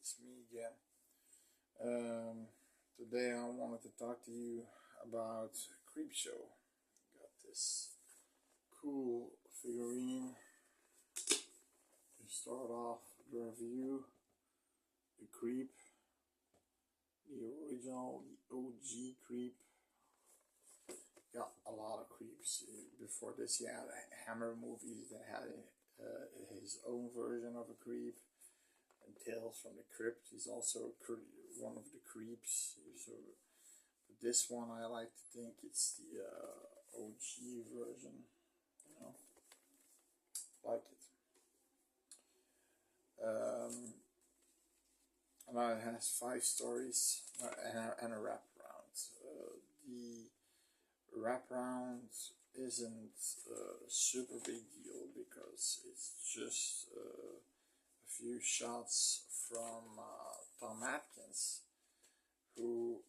it's me again. Today I wanted to talk to you about Creepshow. Got this cool figurine. We start off the review. The Creep, the original, the OG Creep. Got a lot of creeps. Before this, he had Hammer movies that had his own version of a creep. And Tales from the Crypt, he's also one of the creeps. So, but this one I like to think it's the OG version. Like it. And it has 5 stories and a wraparound. The wraparound isn't a super big deal because it's just a few shots from Tom Atkins, who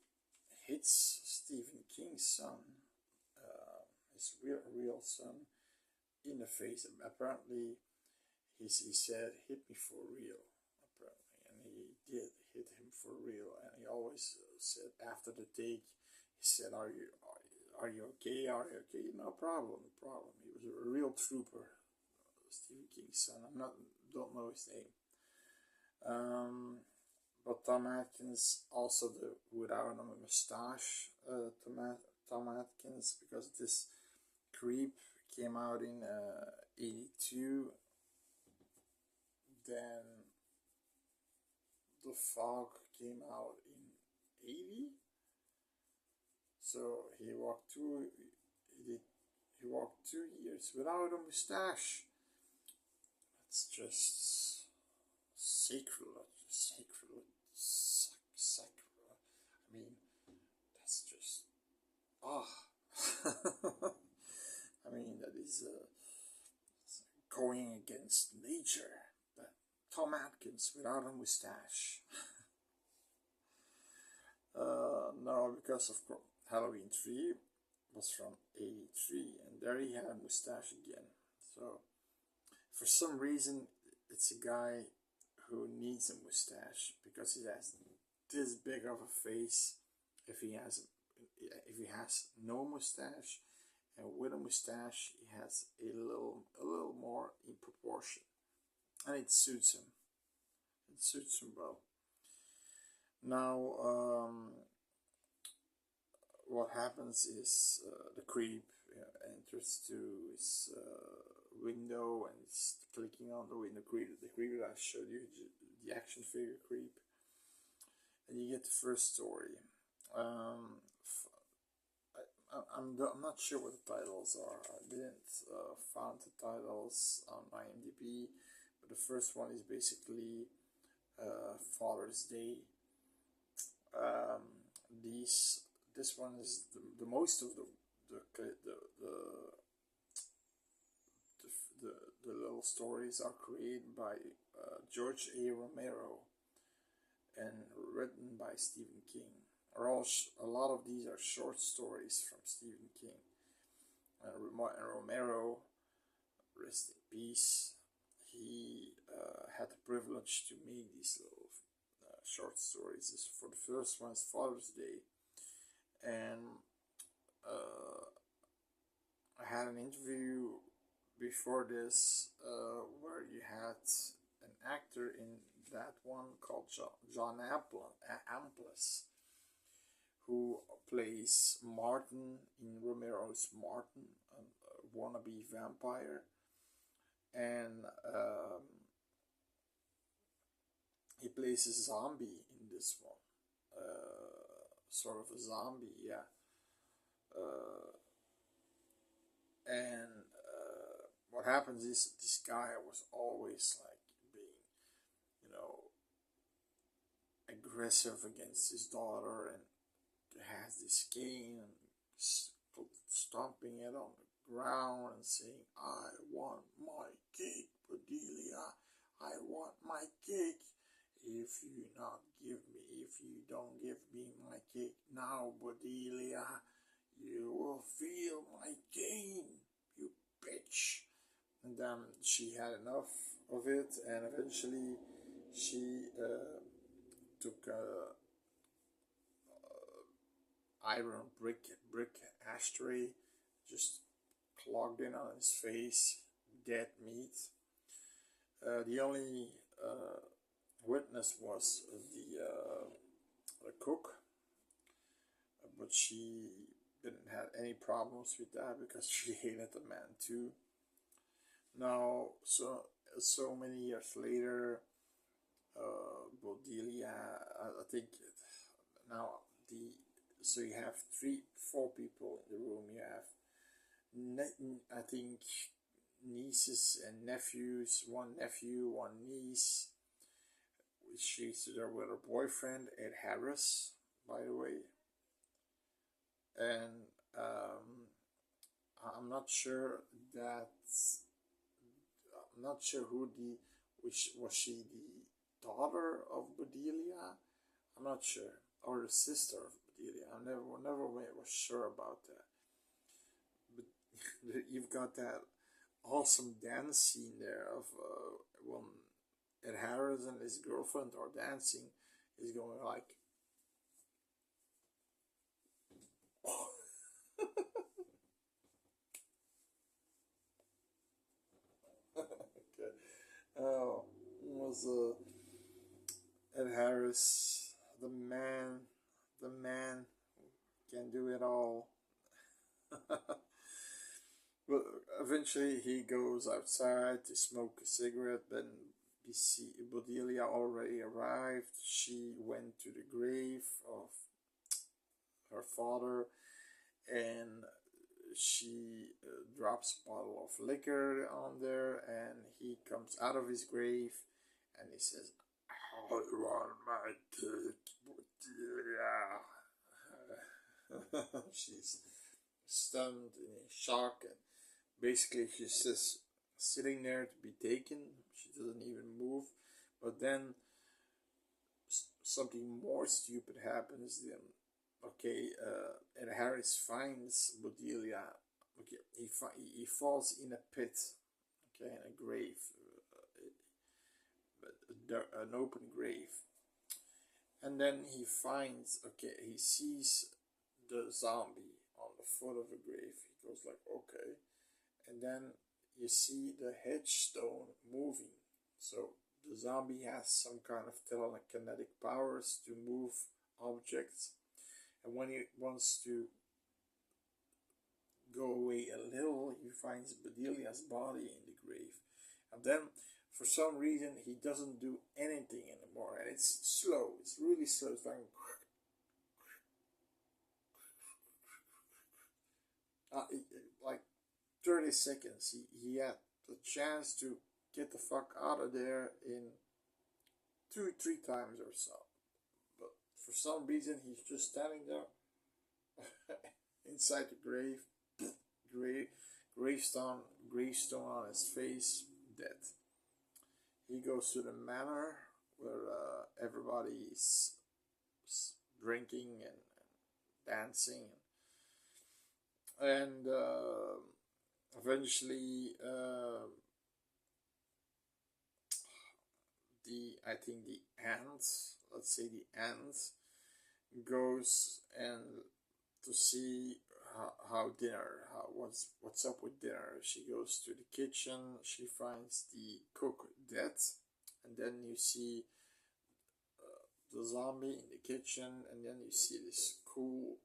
hits Stephen King's son, his real son, in the face. Apparently, he said, "Hit me for real." Apparently, and he did hit him for real. And he always said after the take, he said, "Are you okay? Are you okay? No problem, no problem." He was a real trooper, Stephen King's son. Don't know his name. But Tom Atkins, also the without a mustache, Tom Atkins, because this Creep came out in '82. Then The Fog came out in '80. So he walked 2 years without a mustache. That's just sacrilege. I mean, that's just I mean, that is going against nature. But Tom Atkins without a mustache. No, because of course Halloween 3 was from '83, and there he had a mustache again. So for some reason, it's a guy who needs a mustache because he has this big of a face. If he has no mustache, and with a mustache, he has a little more in proportion, and it suits him. It suits him well. Now, what happens is the creep enters to his window and is clicking on the window. The creep that I showed you, the action figure creep, and you get the first story. I'm not sure what the titles are. I didn't find the titles on IMDb, but the first one is basically Father's Day. This one is the most of the little stories are created by George A. Romero and written by Stephen King. A lot of these are short stories from Stephen King. And Romero, rest in peace, he had the privilege to make these little short stories. For the first one is Father's Day, and I had an interview before this where you had an actor in that one called John Amplis, who plays Martin in Romero's Martin, a wannabe vampire, and he plays a zombie in this one, sort of a zombie, yeah. And what happens is this guy was always like being, aggressive against his daughter, and has this cane and stomping it on the ground and saying, "I want my cake, Bedelia. I want my cake. If you don't give me my cake now, Bedelia, you will feel my cane, you bitch." then she had enough of it, and eventually she took a iron brick ashtray, just clogged in on his face, dead meat. The only witness was the cook, but she didn't have any problems with that because she hated the man too. Now, so many years later, Bodelia, I think now the so you have four people in the room. You have I think nieces and nephews, one nephew, one niece. She's there with her boyfriend, Ed Harris, by the way. And I'm not sure that I'm not sure who which was she the daughter of Bedelia? I'm not sure, or the sister of Bedelia. I never was sure about that. But you've got that awesome dance scene there of when Ed Harris and his girlfriend are dancing. He's going like. Okay. Oh, was Ed Harris, the man who can do it all. But eventually he goes outside to smoke a cigarette. Then we see Bedelia already arrived. She went to the grave of her father, and she drops a bottle of liquor on there, and he comes out of his grave, and he says, "I want my cake, Bedelia." She's stunned and in shock, and basically she's just sitting there to be taken. She doesn't even move. But then something more stupid happens. Then, okay, and Harris finds Bedelia. Okay, he falls in a pit. Okay, in a grave, an open grave. And then he finds. Okay, he sees the zombie on the foot of the grave. He goes like, okay, and then you see the headstone moving. So the zombie has some kind of telekinetic powers to move objects, and when he wants to go away a little, he finds Bedelia's body in the grave, and then for some reason he doesn't do anything anymore, and it's slow. It's really slow. It's like 30 seconds. He had the chance to get the fuck out of there in 2-3 times or so. But for some reason, he's just standing there inside the gravestone on his face, dead. He goes to the manor where everybody is drinking and dancing, and eventually I think the aunt, let's say the aunt, goes and to see how dinner, what's up with dinner. She goes to the kitchen. She finds the cook dead, and then you see the zombie in the kitchen, and then you see this cool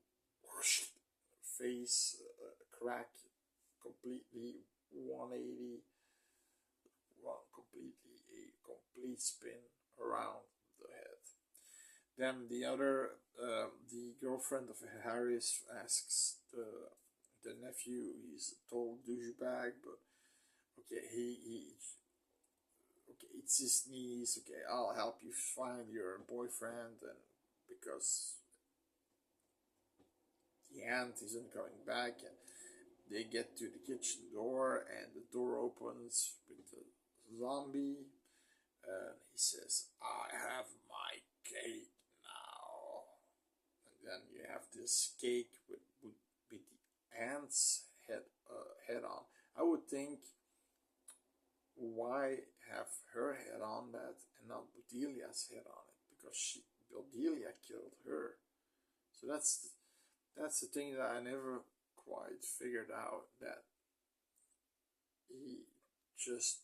face crack completely 180, completely a complete spin around the head. Then the girlfriend of Harris asks the nephew. He's a total douchebag, but okay, okay, it's his niece. Okay, I'll help you find your boyfriend, and because the aunt isn't coming back, and they get to the kitchen door, and the door opens with the zombie, and he says, "I have my cake now." And then you have this cake with the ant's head on. I would think, why have her head on that and not Bedelia's head on it? Because Bedelia killed her. So that's the thing that I never quite figured out, that he just,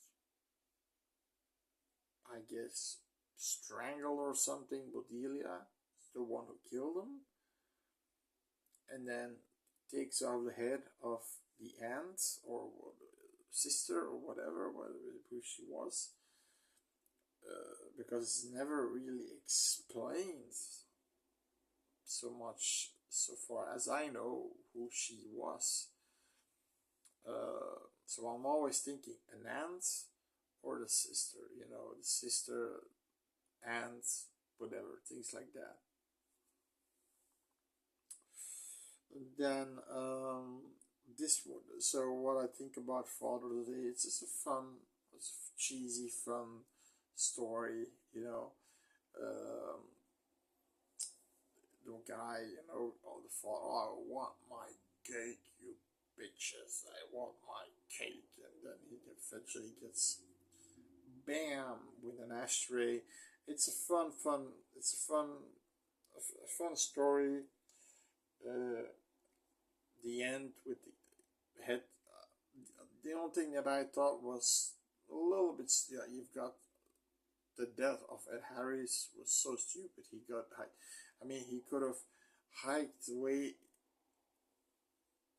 I guess, strangled or something Bedelia, the one who killed him, and then takes off the head of the aunt or sister or whatever, who she was, because it's never really explained so much, so far as I know, who she was. So I'm always thinking an aunt or the sister, the sister, aunt, whatever, things like that. And then this one. So what I think about Father's Day, it's just it's a cheesy, fun story. Um, the guy, all the father, I want my cake, you bitches, I want my cake, and then he eventually gets bam with an ashtray. It's a fun story. Uh, the end with the head. The only thing that I thought was a little bit. Yeah, you've got the death of Ed Harris was so stupid. I mean, he could have hiked away.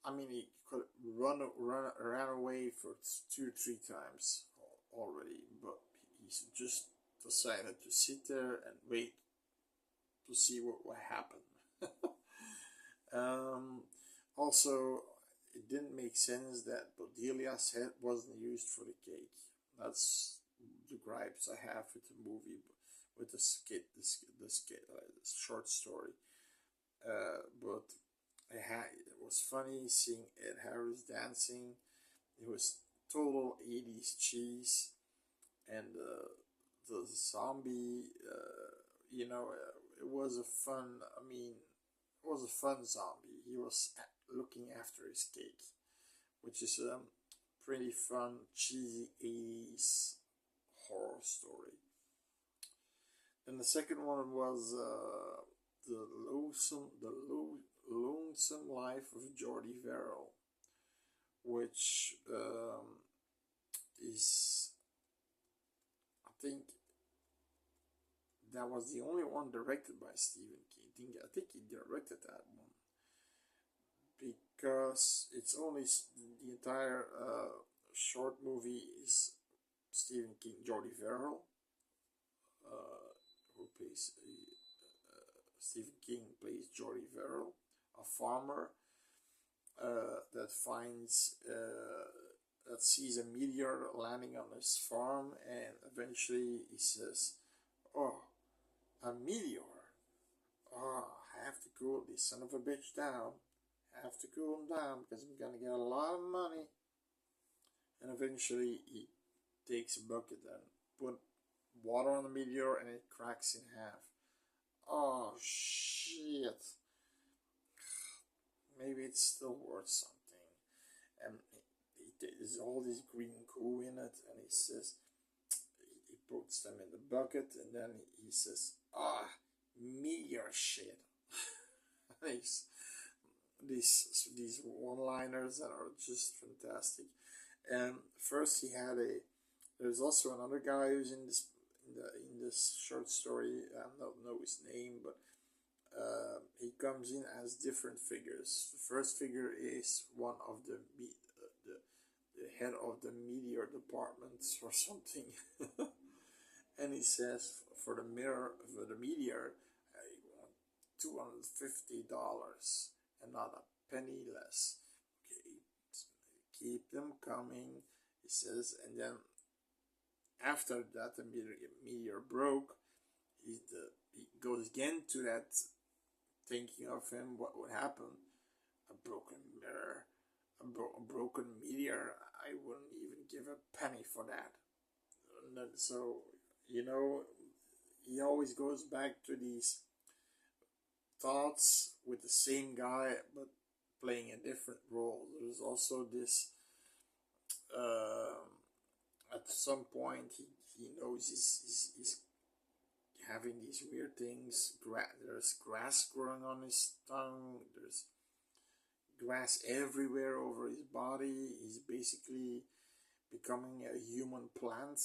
I mean, he could ran away for 2 or 3 times already, but he just decided to sit there and wait to see what would happen. um, Also, it didn't make sense that Bodelia's head wasn't used for the cake. That's the gripes I have with the movie, with the short story. But it was funny seeing Ed Harris dancing. It was total 80s cheese, and the zombie, it was a fun. I mean, it was a fun zombie. He was looking after his cake, which is a pretty fun, cheesy 80s horror story. And the second one was the lonesome life of Jordy Verrill, which is, I think, that was the only one directed by Stephen King. I think he directed that one, because it's only the entire short movie is Stephen King, Jordy Verrill, who plays Stephen King plays Jordy Verrill, a farmer that sees a meteor landing on his farm, and eventually he says, "Oh, a meteor! Oh, I have to cool this son of a bitch down. I have to cool him down because I'm gonna get a lot of money." And eventually he takes a bucket and put water on the meteor, and it cracks in half. Oh shit! Maybe it's still worth something. And there's all this green goo in it, and he says, he puts them in the bucket, and then he says, "Ah, meteor shit." these one-liners that are just fantastic. And first he had there's also another guy who's in this short story. I don't know his name, but he comes in as different figures. The first figure is one of the head of the meteor department or something. And he says, for the meteor, I want $250 and not a penny less. Okay, keep them coming, he says. And then after that, the meteor broke. He goes again to that, thinking of him, what would happen. A broken mirror, a broken meteor. I wouldn't even give a penny for that. And then, so, he always goes back to these thoughts with the same guy, but playing a different role. There's also this, at some point, he knows he's having these weird things. There's grass growing on his tongue. There's grass everywhere over his body. He's basically becoming a human plant.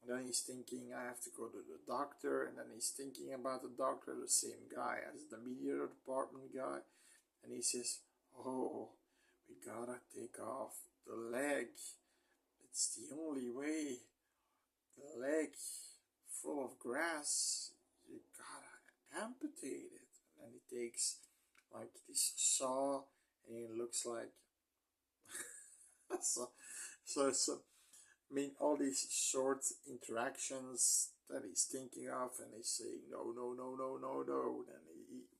And then he's thinking, I have to go to the doctor. And then he's thinking about the doctor, the same guy as the media department guy. And he says, oh, we gotta take off the leg. It's the only way. The leg full of grass, you gotta amputate it. And he takes like this saw, and it looks like so it's I mean, all these short interactions that he's thinking of, and he's saying no, no, no, no, no, no. And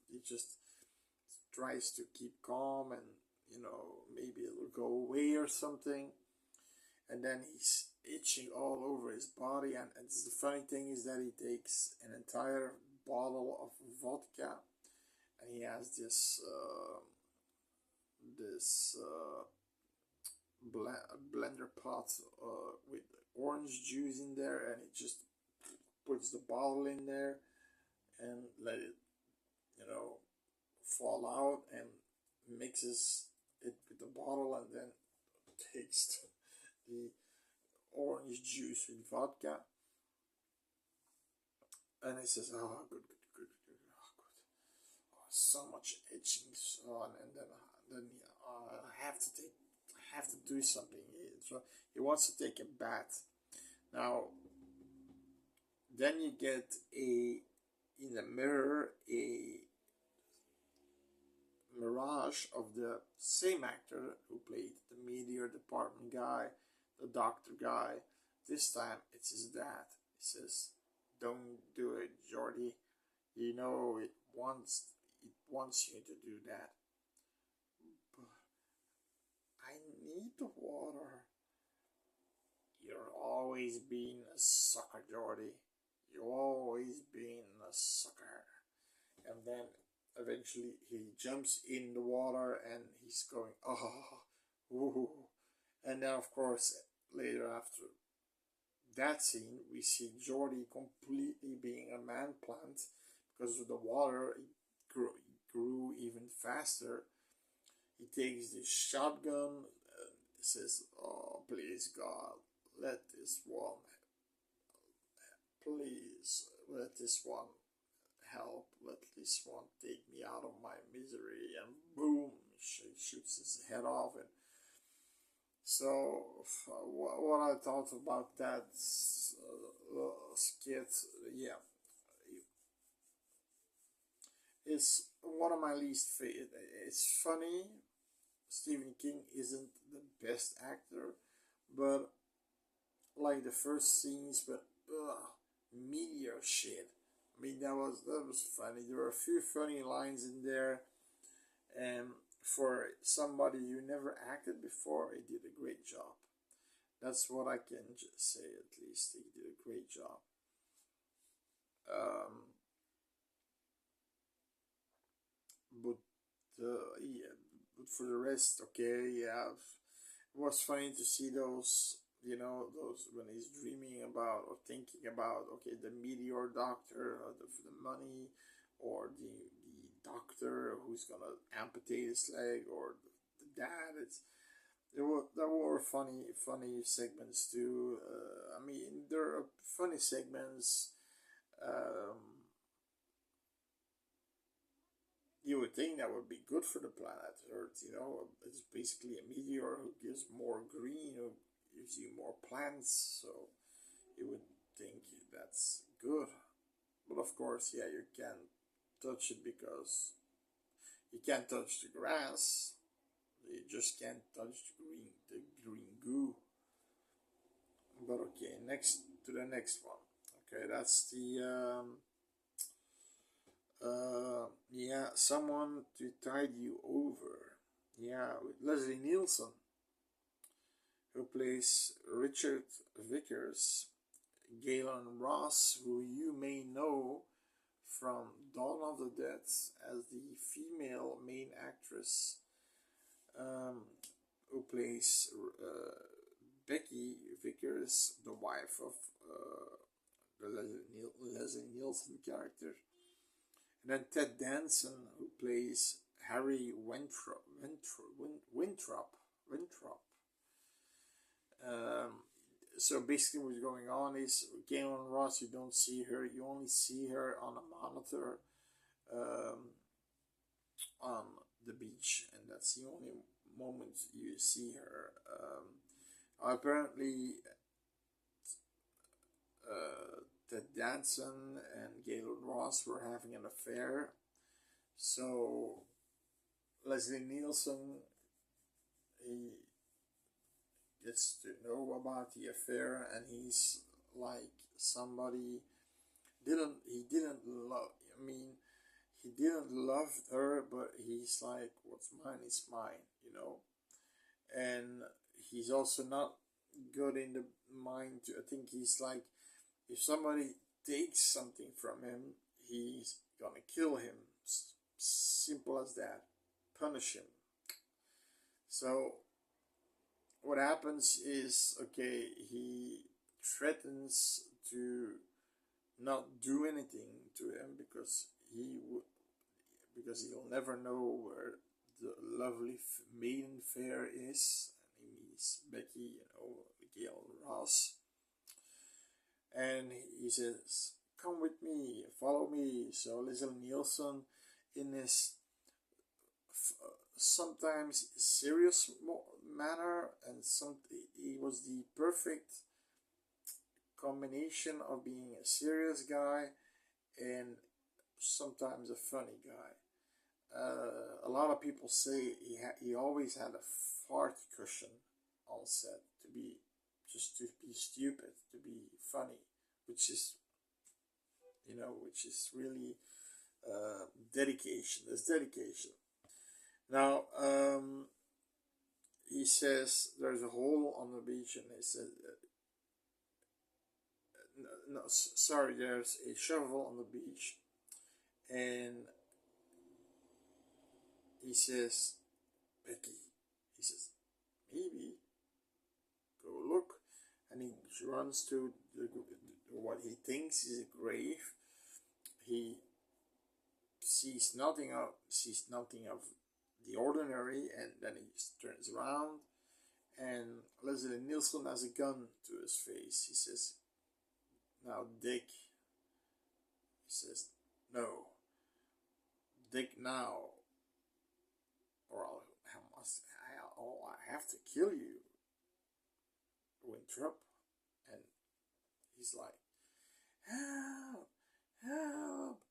he just tries to keep calm, and maybe it'll go away or something. And then he's itching all over his body, and the funny thing is that he takes an entire bottle of vodka, and he has this blender pot with orange juice in there, and he just puts the bottle in there and let it fall out, and mixes it with the bottle, and then takes the orange juice with vodka, and he says, oh, good, good, good, good, oh, good, oh, so much itching, so on. And then I have to do something. So he wants to take a bath. Now, then you get in the mirror a mirage of the same actor who played the media department guy, the doctor guy. This time it's his dad. He says, don't do it, Jordy. You know it wants you to do that. But I need the water. You're always being a sucker, Jordy. You've always been a sucker. And then eventually he jumps in the water, and he's going, oh, ooh. And then of course later, after that scene, we see Jordy completely being a man plant because of the water. He grew even faster. He takes the shotgun and says, oh, please God, let this one help, let this one take me out of my misery. And boom, shoots his head off. And so what I thought about that skit, yeah, it's one of my least favorite. It's funny. Stephen King isn't the best actor, but like the first scenes, but meteor shit. I mean, that was funny. There were a few funny lines in there, and for somebody who never acted before, he did a great job. That's what I can just say. At least he did a great job. But yeah, but for the rest, okay, yeah, it was funny to see those. Those when he's dreaming about or thinking about, okay, the meteor doctor, or for the money, or the doctor who's gonna amputate his leg, or the dad. There were funny segments too. I mean, there are funny segments. Um, you would think that would be good for the planet Earth. It's basically a meteor who gives more green, who gives you more plants. So you would think that's good. But of course, yeah, you can't touch it because you can't touch the grass. You just can't touch the green goo. But okay, next to the next one. Okay, that's the yeah, someone to tide you over. Yeah, with Leslie Nielsen, who plays Richard Vickers. Galen Ross, who you may know from Dawn of the Dead as the female main actress, who plays Becky Vickers, the wife of the Leslie Nielsen character. And then Ted Danson, who plays Harry Winthrop. Um, so basically, what's going on is Galen Ross. You don't see her. You only see her on a monitor um, on the beach, and that's the only moment you see her. Apparently, Ted Danson and Galen Ross were having an affair. So Leslie Nielsen, he gets to know about the affair, and he's like somebody didn't love. I mean, he didn't love her, but he's like, what's mine is mine, you know. And he's also not good in the mind to. I think he's like, if somebody takes something from him, he's gonna kill him. Simple as that. Punish him. So what happens is, okay, he threatens to not do anything to him because he'll never know where the lovely maiden fair is. And he meets Becky, Gail Ross, and he says, "Come with me, follow me." So Leslie Nielsen, in his sometimes serious manner, and he was the perfect combination of being a serious guy and sometimes a funny guy. A lot of people say he always had a fart cushion on set to be stupid, to be funny, which is really dedication. There's dedication. Now, he says there's a hole on the beach, and he said, no, sorry, there's a shovel on the beach, and he says, Becky, he says, maybe go look, and he runs to what he thinks is a grave. He sees nothing of the ordinary, and then he just turns around, and Leslie Nielsen has a gun to his face. He says, "Now, Dick." He says, "No, Dick, now, or I have to kill you, Winthrop." And he's like, "Help, help.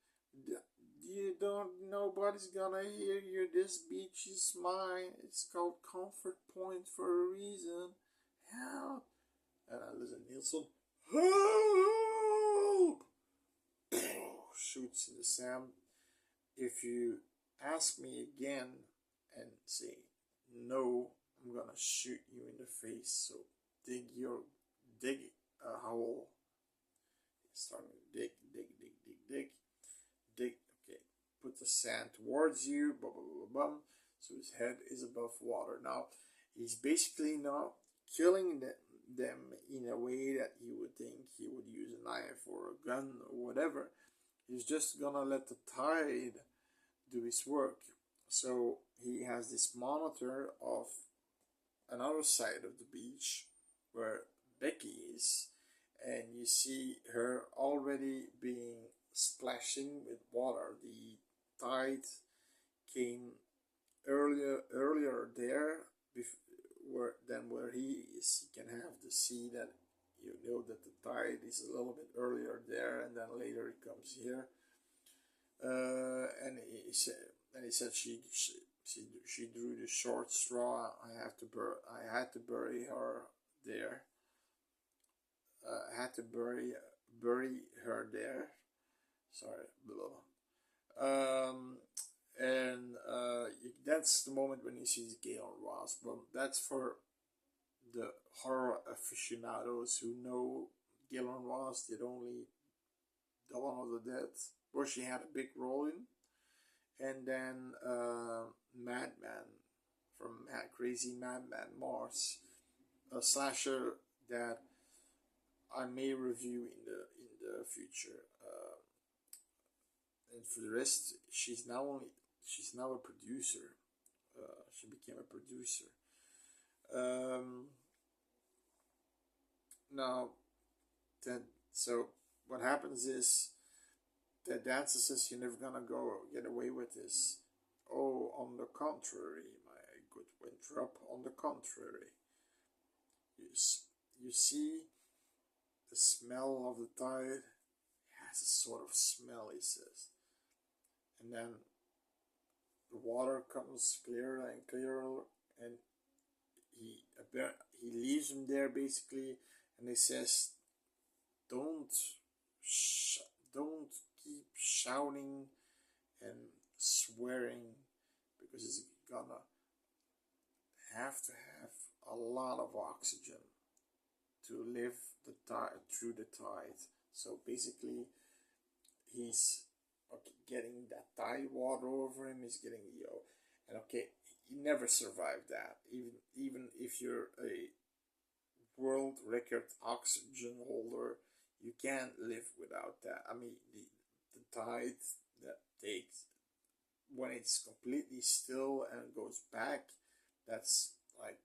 You don't, nobody's gonna hear you. This beach is mine. It's called Comfort Point for a reason. Help." And I listen, Nielsen, "Help!" Shoots in the sand. If you ask me again and say no, I'm gonna shoot you in the face. So dig a hole. Starting to dig. Okay, put the sand towards you. Blah blah blah blah. So his head is above water. Now he's basically not killing them in a way that you would think he would use a knife or a gun or whatever. He's just gonna let the tide do his work. So he has this monitor of another side of the beach where Becky is, and you see her already being splashing with water. The tide came earlier there than where he is. You can have to see that, that the tide is a little bit earlier there, and then later it comes here. And he said she drew the short straw. I had to bury her there. I had to bury her there. Sorry, below. And that's the moment when he sees Galen Ross. But that's for the horror aficionados who know Galen Ross did only Dawn of the Dead, where she had a big role in, and then Madman from Crazy Madman Mars, a slasher that I may review in the future. And for the rest, she's now a producer. She became a producer. Um, Now, then, so what happens is the dancer says you're never gonna go get away with this. Oh, on the contrary, my good Winthrop. On the contrary, you you see the smell of the tide has a sort of smell. He says, and then the water comes clearer and clearer, and he he leaves him there basically, and he says, "Don't don't keep shouting and swearing because it's gonna have to have a lot of oxygen to live the tide through the tide." So basically, he's okay, getting that tide water over him. He's getting and okay, he never survived that. Even if you're a world record oxygen holder, you can't live without that. I mean, the tide that takes when it's completely still and goes back, that's like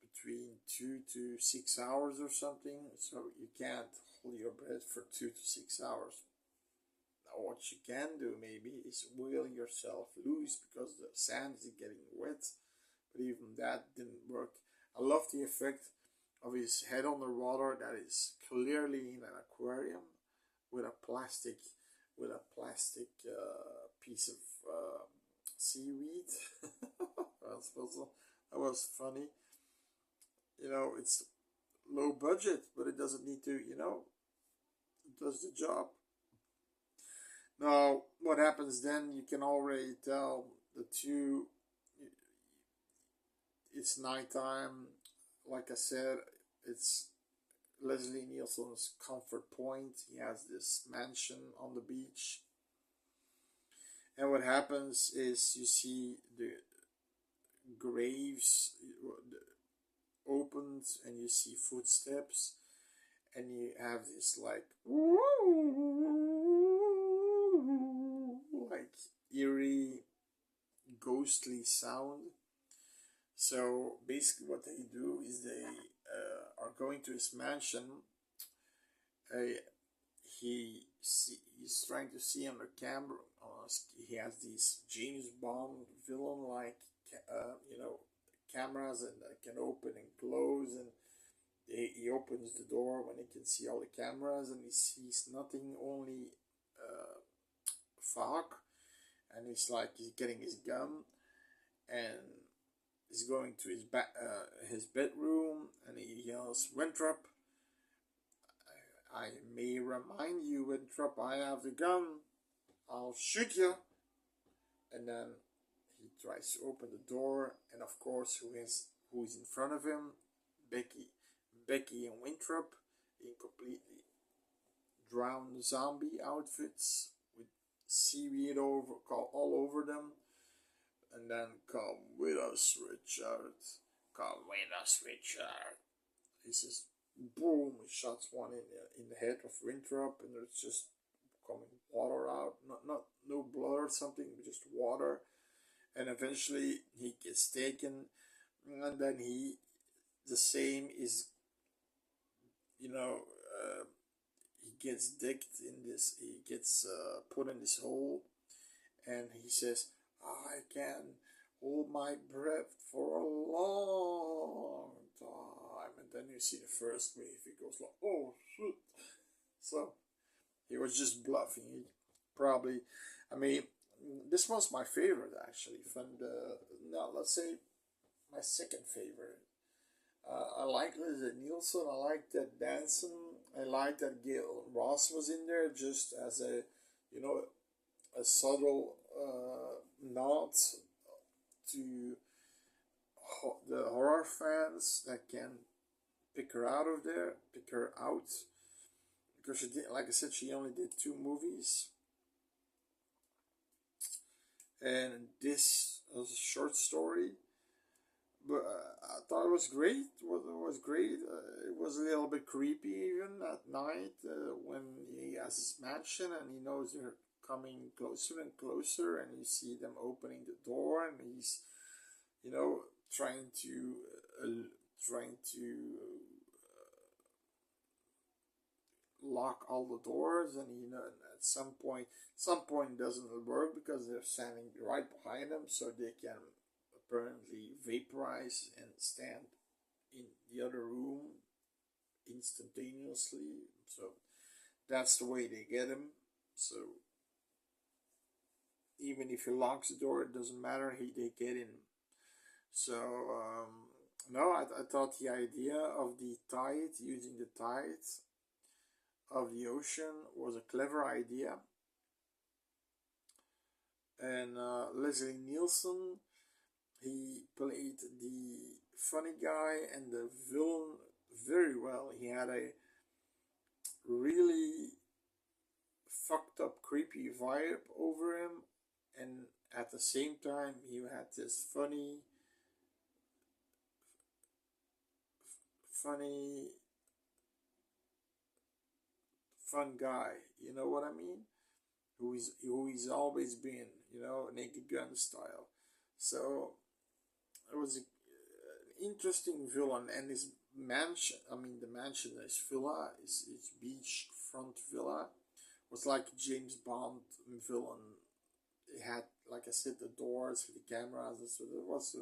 between 2 to 6 hours or something. So you can't hold your breath for 2 to 6 hours. Now, what you can do maybe is wheel yourself loose because the sand is getting wet, but even that didn't work. I love the effect of his head underwater that is clearly in an aquarium with a plastic piece of seaweed. That was funny. It's low budget, but it doesn't need to. It does the job. Now, what happens then? You can already tell the two. It's nighttime. Like I said, it's Leslie Nielsen's comfort point. He has this mansion on the beach. And what happens is you see the graves opened and you see footsteps and you have this like eerie ghostly sound. So basically what they do is they are going to his mansion. He's trying to see on the camera. He has these James Bond villain like cameras and that can open and close, and he opens the door when he can see all the cameras, and he sees nothing, only fog. And he's getting his gun and he's going to his bedroom, and he yells, "Winthrop, I may remind you, Winthrop, I have the gun. I'll shoot you." And then he tries to open the door, and of course, who's in front of him? Becky and Winthrop in completely drowned zombie outfits with seaweed all over them. And then, "Come with us, Richard. Come with us, Richard." He says, boom, he shots one in the head of Winthrop, and there's just coming water out. No blood or something, just water. And eventually he gets taken, and then the same is, he gets digged in this, he gets put in this hole, and he says, "I can hold my breath for a long time." And then you see the first wave, he goes like, "Oh shit." So he was just bluffing. He probably, I mean, this was my favorite actually. Let's say my second favorite. I like Leslie Nielsen. I like that dancing. I like that Gail Ross was in there just as a subtle nod to the horror fans that can pick her out, because she did, like I said, she only did 2 movies, and this was a short story, but I thought it was great. Was great. It was a little bit creepy even at night when he has his mansion and he knows they're coming closer and closer, and you see them opening the door, and he's, you know, trying to uh, trying to lock all the doors, and you know, at some point it doesn't work because they're standing right behind them, so they can apparently vaporize and stand in the other room instantaneously. So that's the way they get him. So even if he locks the door, it doesn't matter. They get in. So no, I thought the idea of the tide, using the tides of the ocean, was a clever idea. And Leslie Nielsen, he played the funny guy and the villain very well. He had a really fucked up, creepy vibe over him, and at the same time, he had this funny, fun guy. You know what I mean? Who he's always been. You know, Naked Gun style. So it was an interesting villain, and his mansion. I mean, the mansion, his villa, his beachfront villa, was like a James Bond villain. It had, like I said, the doors for the cameras, and so there was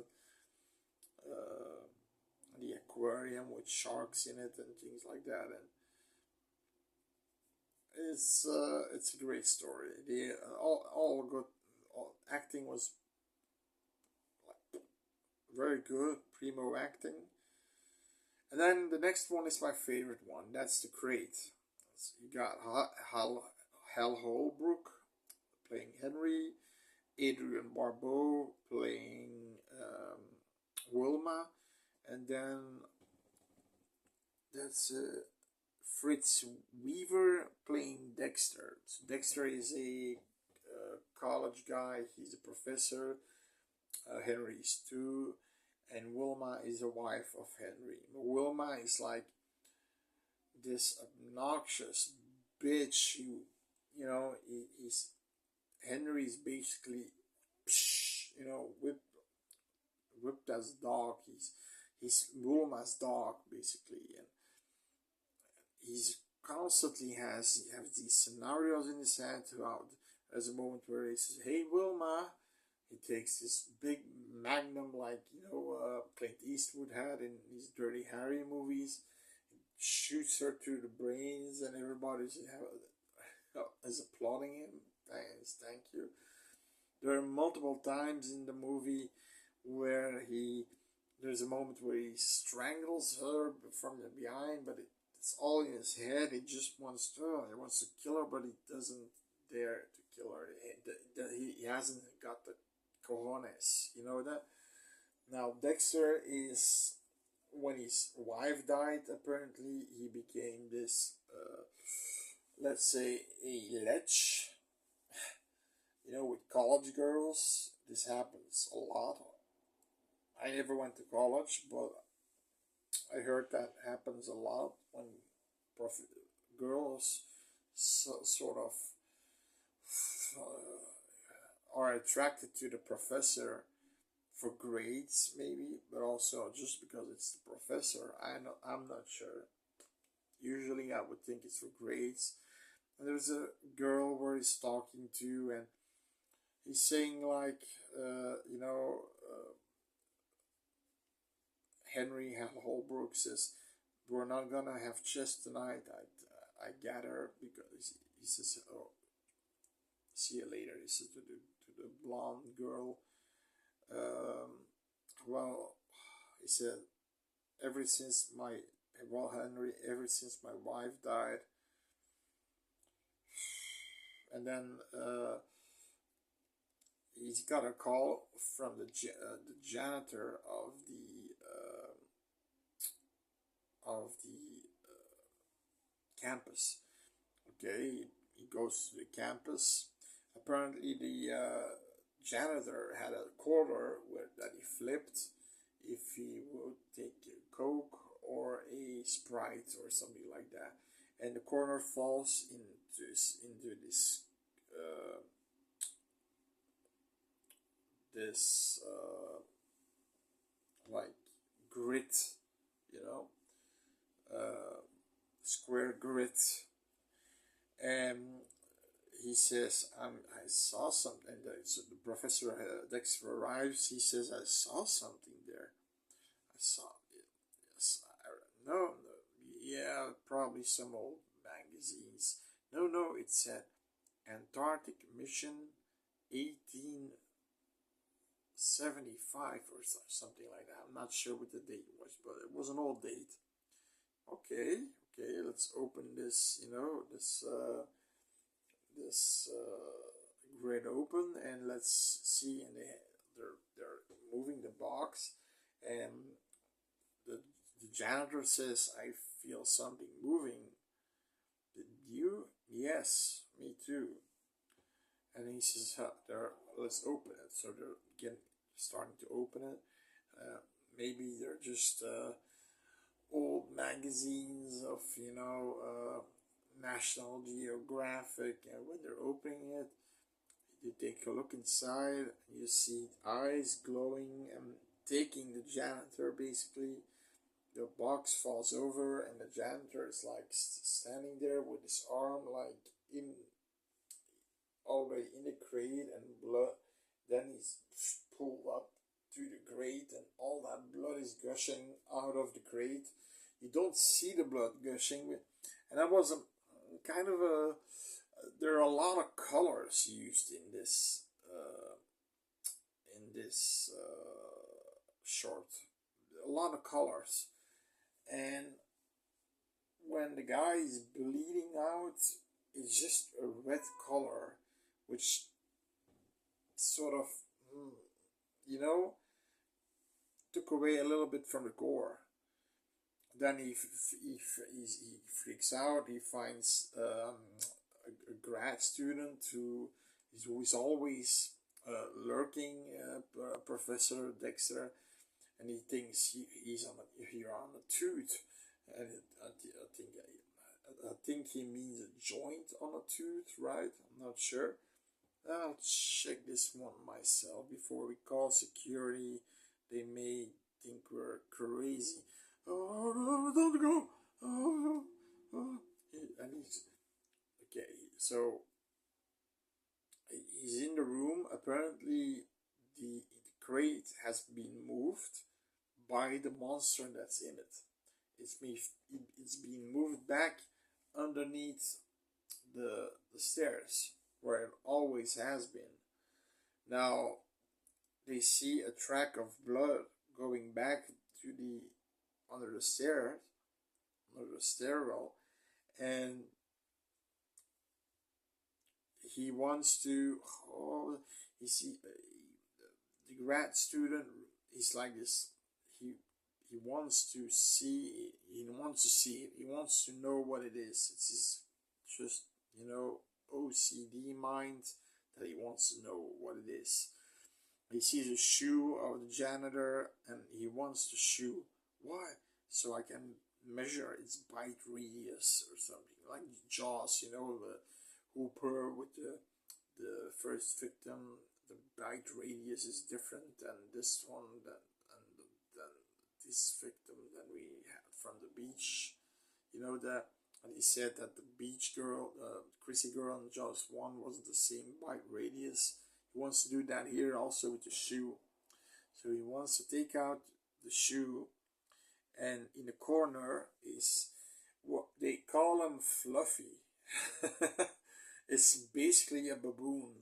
uh, the aquarium with sharks in it and things like that. And it's a great story. The all good. Acting was like very good, primo acting. And then the next one is my favorite one. That's The Crate. So you got Hal Holbrook playing Henry, Adrian Barbeau playing Wilma, and then that's Fritz Weaver playing Dexter. So Dexter is a college guy. He's a professor. Henry is too, and Wilma is the wife of Henry. Wilma is like this obnoxious bitch who, you know, he's Henry is basically, you know, whipped as a dog. He's Wilma's dog basically, and he's constantly has these scenarios in his head throughout. There's a moment where he says, "Hey Wilma," he takes this big magnum like, you know, Clint Eastwood had in his Dirty Harry movies, shoots her through the brains, and everybody's is applauding him. Thank you. There are multiple times in the movie where there's a moment where he strangles her from the behind, but it's all in his head. He wants to kill her, but he doesn't dare to kill her. He hasn't got the cojones, you know that. Now Dexter is, when his wife died, apparently he became this, let's say, a lech. You know, with college girls, this happens a lot. I never went to college, but I heard that happens a lot when girls sort of are attracted to the professor for grades, maybe, but also just because it's the professor. I'm not sure. Usually, I would think it's for grades. And there's a girl where he's talking to, and he's saying like, you know, Henry Holbrook says, "We're not gonna have chess tonight. I gather," because he says, "Oh, see you later." He says to the blonde girl, "Well," he said, "ever since my Henry, ever since my wife died," and then he's got a call from the janitor of the campus. Okay, he goes to the campus. Apparently, the janitor had a quarter that he flipped if he would take a Coke or a Sprite or something like that, and the corner falls into uh, this like grit, you know, uh, square grit, and he says, I saw something. So the professor Dexter arrives. He says, I saw something there. I saw it. Yes, no, no, yeah, probably some old magazines. No, no, it said Antarctic Mission 1875 or something like that. I'm not sure what the date was, but it was an old date. Okay, okay, let's open this, grid open, and let's see. And they're moving the box, and the janitor says, I feel something moving. Did you? Yes, me too. And he says, let's open it. So they're again starting to open it. Maybe they're just old magazines of, National Geographic, and when they're opening it, you take a look inside, and you see eyes glowing and taking the janitor. Basically, the box falls over, and the janitor is like standing there with his arm like in already in the crate, and blood. Then he's pulled up to the crate, and all that blood is gushing out of the crate. You don't see the blood gushing, and that was a kind of a. There are a lot of colors used in this short. A lot of colors, and when the guy is bleeding out, it's just a red color, which sort of, you know, took away a little bit from the gore. Then he freaks out. He finds a grad student who is always lurking, Professor Dexter, and he thinks he's here on a tooth, and I think he means a joint on a tooth, right? I'm not sure. I'll check this one myself before we call security. They may think we're crazy. Oh, don't go. And he's okay. So he's in the room. Apparently, the crate has been moved by the monster that's in it. It's being moved back underneath the stairs where it always has been. Now they see a track of blood going back to the under the stairs, under the stairwell, and he wants to. Oh, you see, the grad student is like this. He wants to see. He wants to see it. He wants to know what it is. It's his just OCD mind that he wants to know what it is. He sees a shoe of the janitor, and he wants the shoe. Why? So I can measure its bite radius or something, like Jaws. The Hooper with the first victim. The bite radius is different than this one, than this victim that we had from the beach. That. And he said that the beach girl, Chrissy girl in Jaws 1 wasn't the same bite radius. He wants to do that here also with the shoe. So he wants to take out the shoe, and in the corner is what they call him Fluffy. It's basically a baboon,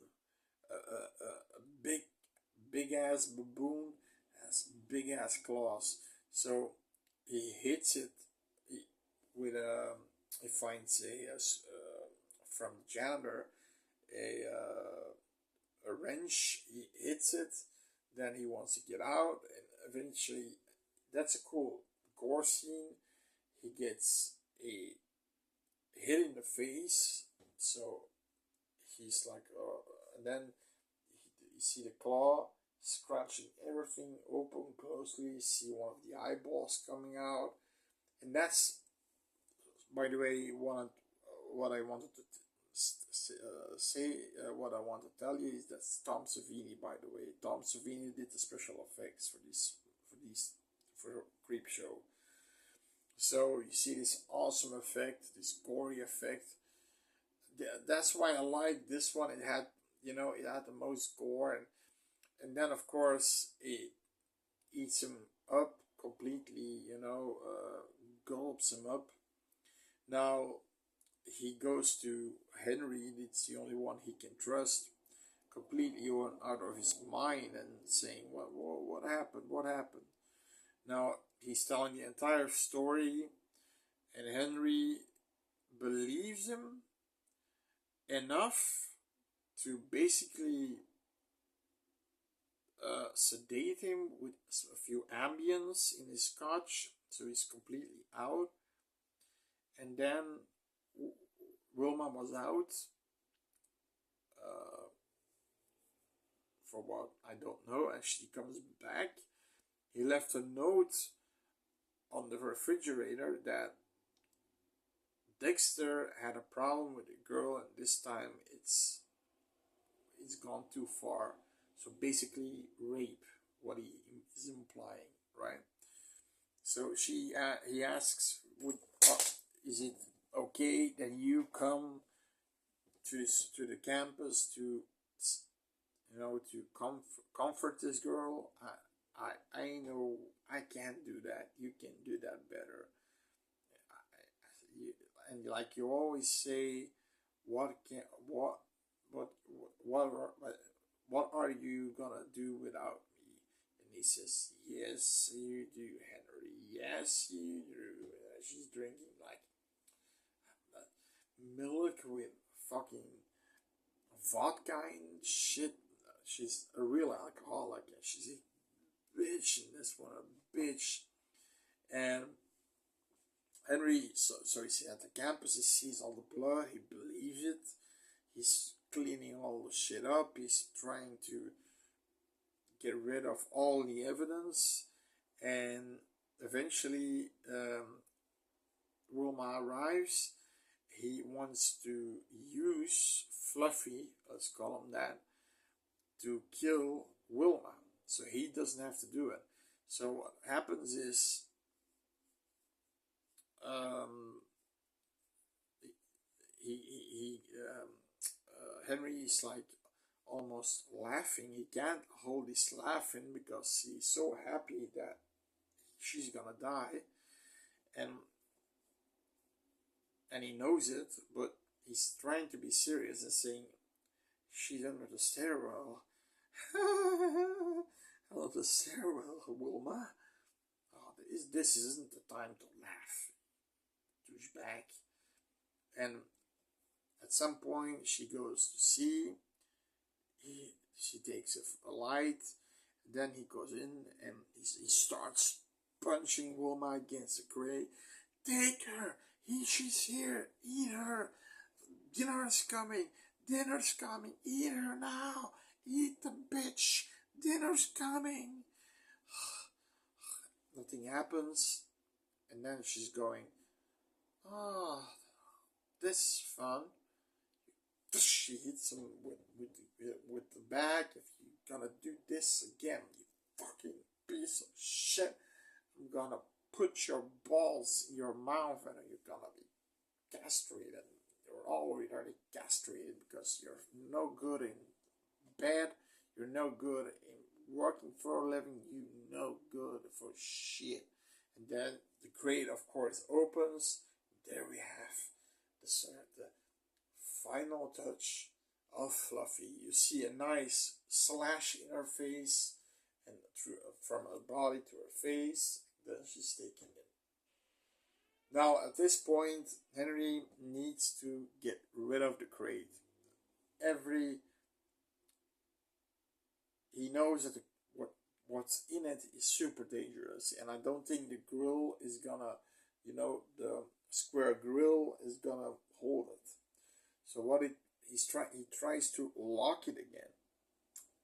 a big ass baboon has big ass claws. So he hits it with a. He finds from the janitor a wrench. He hits it. Then he wants to get out, and eventually, that's a cool gore scene. He gets a hit in the face, so he's like, and then you see the claw. scratching everything open closely, see one of the eyeballs coming out. And that's, by the way, what I wanted to say, what I want to tell you is that Tom Savini, by the way, Tom Savini did the special effects for Creepshow. So you see this awesome effect, this gory effect. That's why I like this one. It had, it had the most gore, and then of course it eats him up completely. Gulps him up. Now he goes to Henry. It's the only one he can trust. Completely out of his mind and saying, what happened? What happened?" Now he's telling the entire story, and Henry believes him enough to basically sedate him with a few Ambience in his scotch, so he's completely out. And then Wilma was out for what I don't know, and she comes back. He left a note on the refrigerator that Dexter had a problem with a girl, and this time it's gone too far. So basically, rape, what he is implying, right? So he asks, is it okay that you come to the campus to comfort this girl? I know I can't do that. You can do that better. And like you always say, what are you gonna do without me? And he says, yes, you do, Henry. Yes, you do. She's drinking like milk with fucking vodka and shit. She's a real alcoholic, and she's a bitch, and this one a bitch. And Henry, so he's at the campus, he sees all the blood, he believes it, he's cleaning all the shit up, he's trying to get rid of all the evidence, and eventually Wilma arrives. He wants to use Fluffy, let's call him that, to kill Wilma, so he doesn't have to do it. So what happens is Henry is like almost laughing. He can't hold his laughing because he's so happy that she's gonna die, and he knows it, but he's trying to be serious and saying, she's under the stairwell. Under the stairwell, Wilma. Oh, this isn't the time to laugh, douchebag. And at some point, she goes to see. She takes a light. Then he goes in and he starts punching Wilma against the grate. Take her! She's here! Eat her! Dinner's coming! Dinner's coming! Eat her now! Eat the bitch! Dinner's coming! Nothing happens. And then she's going, oh, this is fun. She hits him with the bag. If you're gonna do this again, you fucking piece of shit, I'm gonna put your balls in your mouth and you're gonna be castrated. You're already castrated because you're no good in bed. You're no good in working for a living. You're no good for shit. And then the crate, of course, opens. There we have the final touch of Fluffy. You see a nice slash in her face, and from her body to her face. Then she's taken in. Now, at this point, Henry needs to get rid of the crate. He knows that what's in it is super dangerous, and I don't think the grill is gonna, the square grill is gonna hold it. So he tries to lock it again,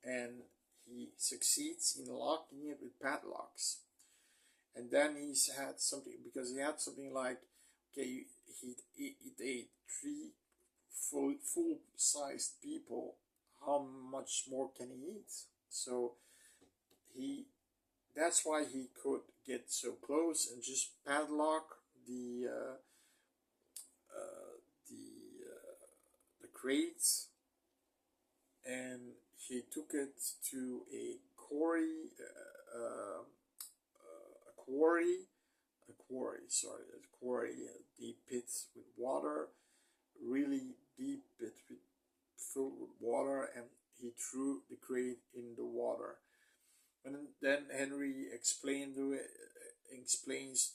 and he succeeds in locking it with padlocks. And then he's had something, because he had something like, okay, he ate three full sized people. How much more can he eat? So he that's why he could get so close and just padlock the crates, and he took it to a quarry, a quarry, a deep pit with water, really deep pit filled with water, and he threw the crate in the water. And then Henry explains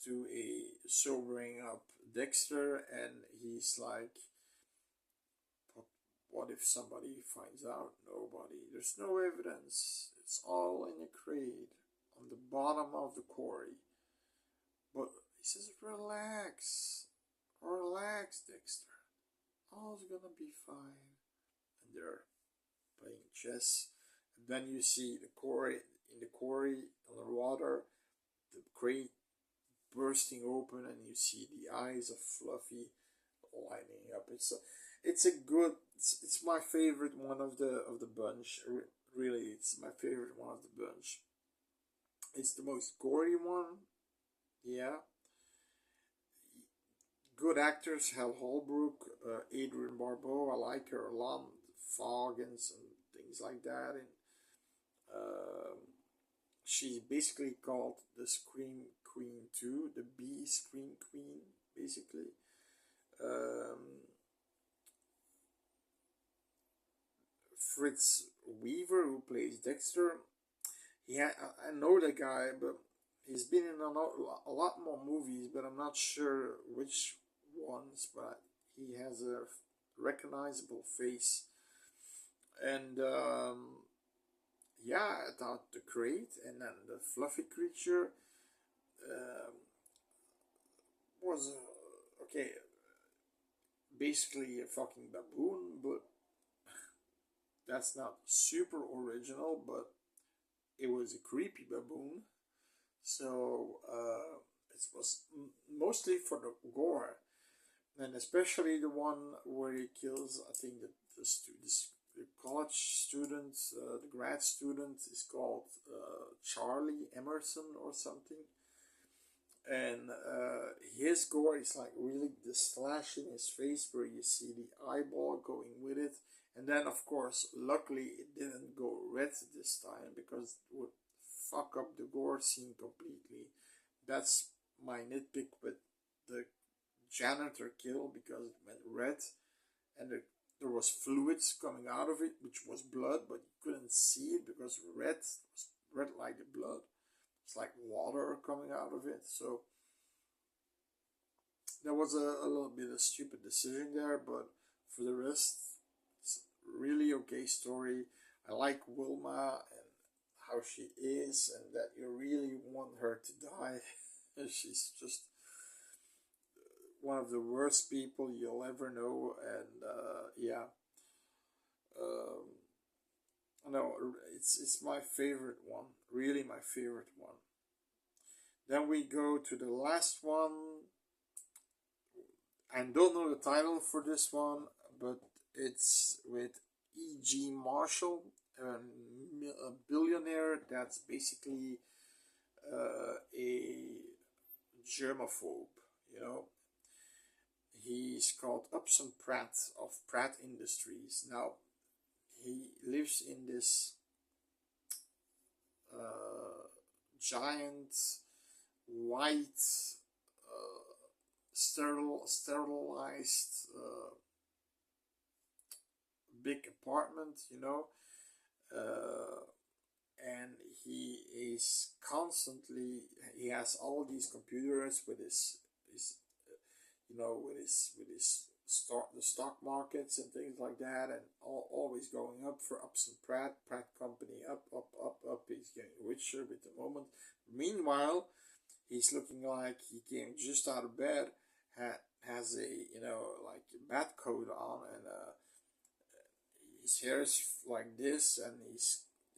to a sobering up Dexter, and he's like, what if somebody finds out? Nobody. There's no evidence. It's all in a crate on the bottom of the quarry. But he says, relax. Relax, Dexter. All's gonna be fine. And they're playing chess. And then you see the quarry underwater, the crate bursting open, and you see the eyes of Fluffy lining up. It's my favorite one of the bunch. Really, it's my favorite one of the bunch. It's the most gory one. Yeah. Good actors: Hal Holbrook, Adrienne Barbeau. I like her a lot. Fog and some things like that. And she's basically called the Scream Queen too, the B Scream Queen, basically. Fritz Weaver, who plays Dexter, I know the guy, but he's been in a lot more movies, but I'm not sure which ones. But he has a recognizable face, and yeah, I thought the crate and then the fluffy creature was okay. Basically a fucking baboon, but that's not super original. But it was a creepy baboon, so it was mostly for the gore, and especially the one where he kills. I think that the college student, the grad student, is called Charlie Emerson or something. And his gore is like really the slash in his face where you see the eyeball going with it. And then, of course, luckily it didn't go red this time, because it would fuck up the gore scene completely. That's my nitpick with the janitor kill, because it went red, and there was fluids coming out of it, which was blood, but you couldn't see it because red was red like the blood. It's like water coming out of it. So there was a little bit of stupid decision there, but for the rest, it's a really okay story. I like Wilma and how she is, and that you really want her to die. She's just one of the worst people you'll ever know, and yeah. No, it's my favorite one, really my favorite one. Then we go to the last one. I don't know the title for this one, but it's with E.G. Marshall, a billionaire that's basically a germaphobe, you know. He's called Upson Pratt of Pratt Industries. Now, he lives in this giant white sterilized big apartment, you know, and he has all these computers with his you know, with his the stock markets and things like that, and always going up for Upson Pratt company, up, up, up, up. He's getting richer with the moment. Meanwhile, he's looking like he came just out of bed, has a, you know, like a bat coat on, and his hair is like this, and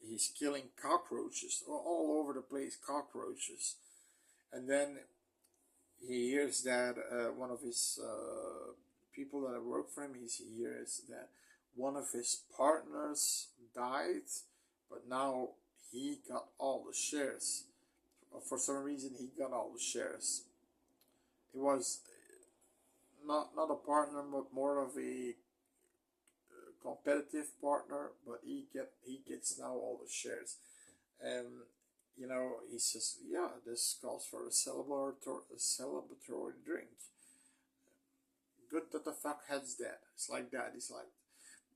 he's killing cockroaches all over the place, cockroaches. And then he hears that one of his people that work for him, he hears that one of his partners died, but now he got all the shares. For some reason, he got all the shares. It was not a partner, but more of a competitive partner. But he gets now all the shares, and he says, yeah, this calls for a celebratory drink. Good that the fuckhead's dead. It's like that. It's like,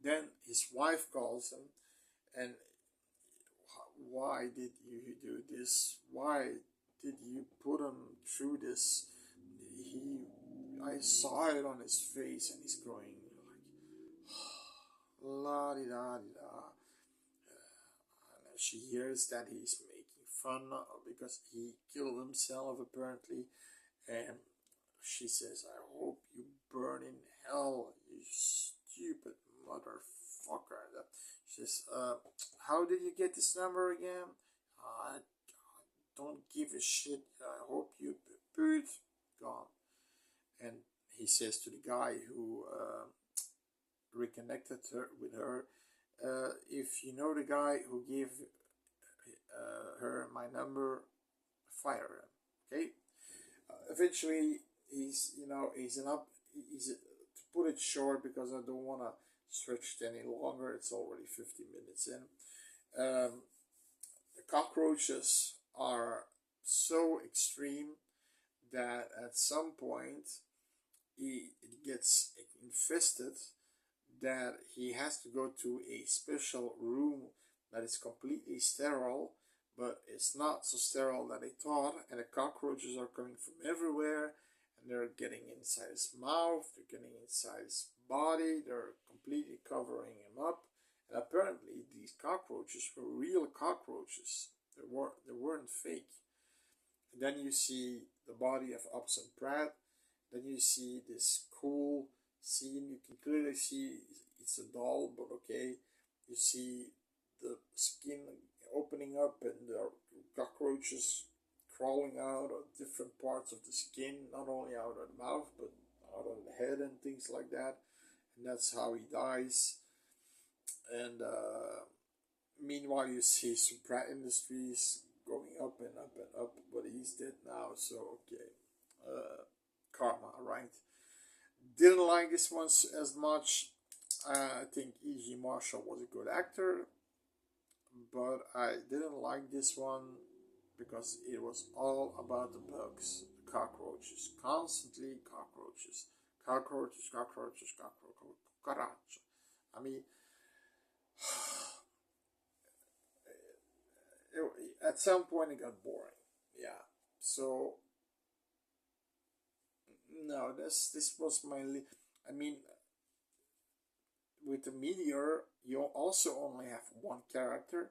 then his wife calls him, and why did you do this? Why did you put him through this? I saw it on his face, and he's going like, la di da di da. And she hears that he's making fun because he killed himself apparently, and she says, "I hope you burn in hell, you stupid motherfucker." She says, "How did you get this number again?" I don't give a shit. I hope you gone. And he says to the guy who reconnected with her, if you know the guy who gave her my number, fire him. Okay. Eventually, he's to put it short because I don't want to stretch it any longer. It's already 50 minutes in. The cockroaches are so extreme that at some point it gets infested, that he has to go to a special room that is completely sterile, but it's not so sterile that they thought, and the cockroaches are coming from everywhere, and they're getting inside his mouth, they're getting inside his body, they're completely covering him up. And apparently these cockroaches were real cockroaches. They weren't fake. And then you see the body of Upson Pratt. Then you see this cool scene. You can clearly see it's a doll, but okay. You see the skin opening up and the cockroaches crawling out of different parts of the skin, not only out of the mouth, but out of the head and things like that. And that's how he dies. And meanwhile, you see Pratt Industries going up and up and up, but he's dead now, so okay. Karma, right? Didn't like this one as much. I think E.G. Marshall was a good actor, but I didn't like this one because it was all about the bugs, the cockroaches, constantly cockroaches, cockroaches, cockroaches, cockroaches. I mean, at some point it got boring. Yeah, so no, this was my. I mean, with the Meteor, you also only have one character,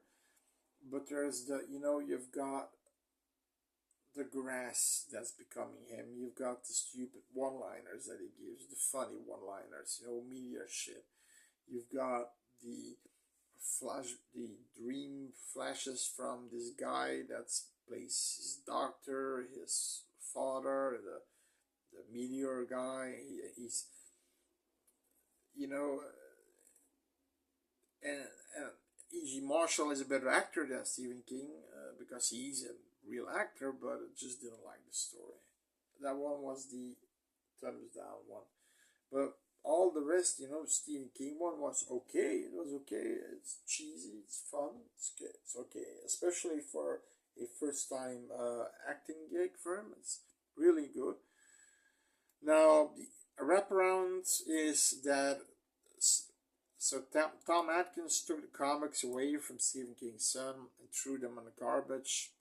but there's you've got the grass that's becoming him. You've got the stupid one-liners that he gives, the funny one-liners, Meteor shit. You've got the dream flashes from this guy that plays his doctor, his father, the Meteor guy. He's and E.G. Marshall is a better actor than Stephen King because he's a real actor, but I just didn't like the story. That one was the thumbs down one, but all the rest, Stephen King one was okay. It was okay. It's cheesy. It's fun. It's good. It's okay, especially for a first time acting gig for him. It's really good. Now, the wraparound is that so Tom Atkins took the comics away from Stephen King's son and threw them in the garbage.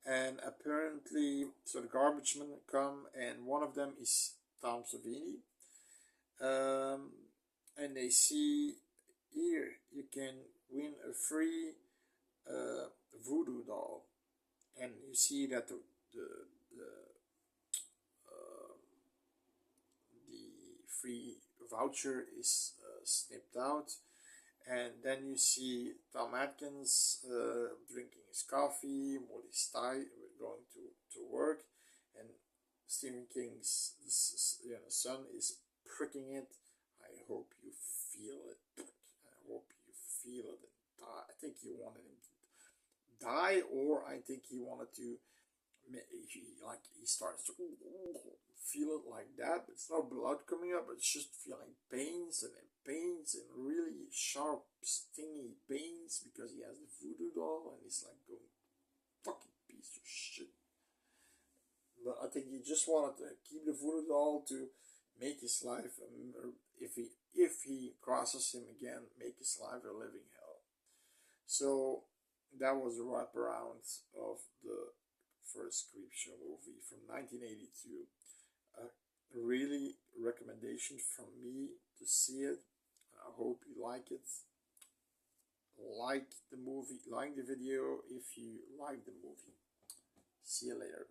And apparently, so the garbage men come, and one of them is Tom Savini. And they see, here you can win a free voodoo doll, and you see that the free voucher is snipped out, And then you see Tom Atkins drinking his coffee, Maurice Ty going to work, and Stephen King's son is pricking it. I hope you feel it. I hope you feel it and die. I think he wanted him to die, or I think he wanted to. He starts to feel it like that, but it's not blood coming up, it's just feeling pains and really sharp, stingy pains because he has the voodoo doll and he's like going, fucking piece of shit. But I think he just wanted to keep the voodoo doll to make his life, if he crosses him again, make his life a living hell. So that was a wraparound of the first Creepshow movie from 1982. A really recommendation from me to see it. I hope you like it. Like the movie, like the video if you like the movie. See you later.